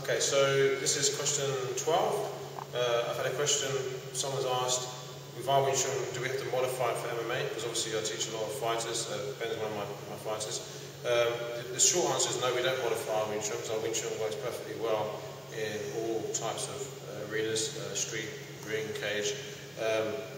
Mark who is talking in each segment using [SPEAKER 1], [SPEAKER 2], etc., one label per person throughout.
[SPEAKER 1] Okay, so this is question 12. I've had a question, someone's asked, with our Wing Chun, do we have to modify it for MMA? Because obviously I teach a lot of fighters, Ben's one of my fighters. The short answer is no, we don't modify our Wing Chun, because our Wing Chun works perfectly well in all types of arenas, street, ring, cage.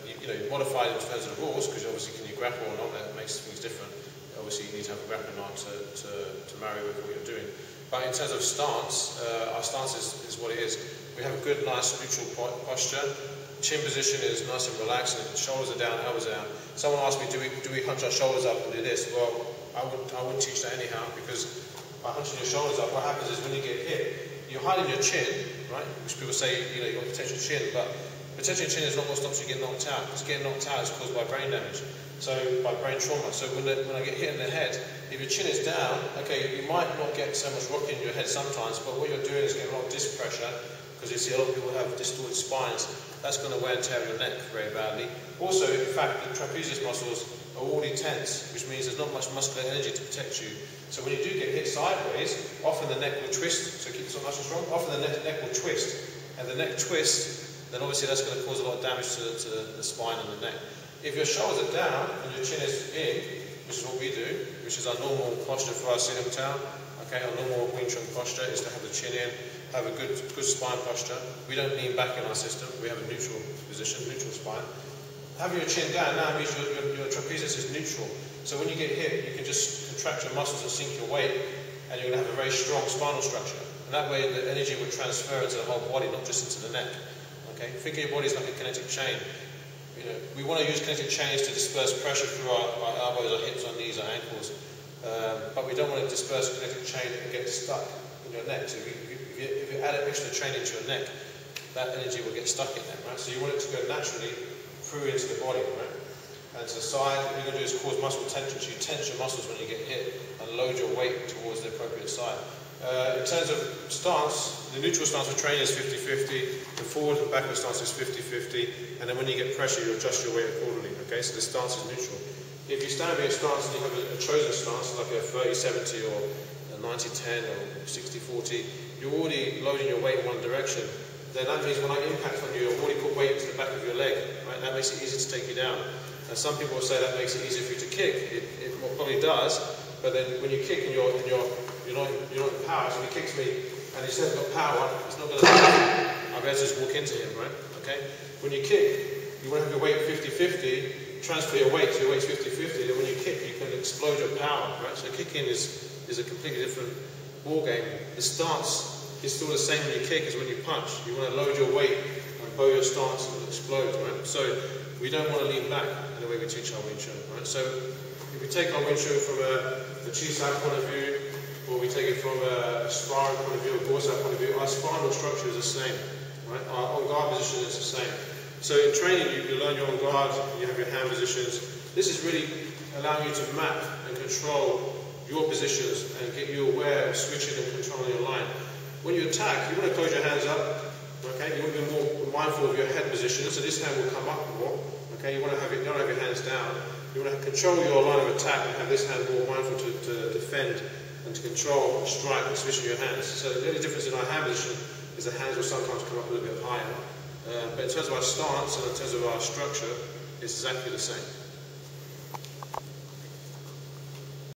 [SPEAKER 1] You modify it in terms of the rules, because obviously can you grapple or not, that makes things different. Obviously you need to have a grappling art to marry with what you're doing. But in terms of stance, our stance is what it is. We have a good, nice, neutral posture. Chin position is nice and relaxed, and shoulders are down, elbows are down. Someone asked me, do we hunch our shoulders up and do this? Well, I wouldn't teach that anyhow, because by hunching your shoulders up, what happens is when you get hit, you're hiding your chin, right? Which people say, you've got potential chin, but potential chin is not what stops you getting knocked out. Because getting knocked out is caused by brain damage, so by brain trauma. So when I get hit in the head, if your chin is down, okay, you might not get so much rock in your head sometimes, but what you're doing is getting a lot of disc pressure, because you see a lot of people have distorted spines. That's going to wear and tear your neck very badly. Also, in fact, the trapezius muscles are already tense, which means there's not much muscular energy to protect you. So when you do get hit sideways, often the neck will twist, so keep the muscles strong, often the neck will twist. And the neck twists, then obviously that's going to cause a lot of damage to the spine and the neck. If your shoulders are down and your chin is in, which is what we do, which is our normal posture for our Silam Tao, okay, our normal Wing Chun posture is to have the chin in, have a good spine posture. We don't lean back in our system, we have a neutral position, neutral spine. Having your chin down now means your trapezius is neutral. So when you get hit, you can just contract your muscles and sink your weight, and you're going to have a very strong spinal structure. And that way the energy will transfer into the whole body, not just into the neck. Okay? Think of your body as like a kinetic chain. We want to use kinetic chains to disperse pressure through our elbows, our hips, our knees, our ankles. But we don't want to disperse a kinetic chain and get stuck in your neck. So if you add an extra chain into your neck, that energy will get stuck in there, right? So you want it to go naturally through into the body, right? And to the side, what you're going to do is cause muscle tension. So you tense your muscles when you get hit and load your weight towards the appropriate side. In terms of stance, the neutral stance for training is 50-50, the forward and backward stance is 50-50, and then when you get pressure, you adjust your weight accordingly, okay? So the stance is neutral. If you stand in a stance and you have a chosen stance, like a 30-70 or a 90-10 or 60-40, you're already loading your weight in one direction. Then that means when I impact on you, I've already put weight into the back of your leg, right? That makes it easy to take you down. And some people will say that makes it easier for you to kick. It probably does, but then when you kick and you're not in power, so if he kicks me and he says he's got power, it's not going to happen. I'll be able to just walk into him, right? Okay? When you kick, you want to have your weight 50-50, transfer your weight, so your weight's 50-50, then when you kick, you can explode your power, right? So kicking is a completely different ball game. The stance is still the same when you kick as when you punch. You want to load your weight and bow your stance and explode, right? So we don't want to lean back in the way we teach our Wing Chun, right? So if we take our Wing Chun from a Chi-Sao point of view, or we take it from a sparring point of view, or Gorsa point of view, our spinal structure is the same, right? Our on-guard position is the same. So in training, you learn your on-guard, you have your hand positions. This is really allowing you to map and control your positions and get you aware of switching and controlling your line. When you attack, you want to close your hands up, okay? You want to be more mindful of your head position, so this hand will come up more, okay? You don't have your hands down. You want to control your line of attack and have this hand more mindful to defend and to control, strike and switch your hands. So the only difference in our hand position is the hands will sometimes come up a little bit higher. But in terms of our stance and in terms of our structure, it's exactly the same.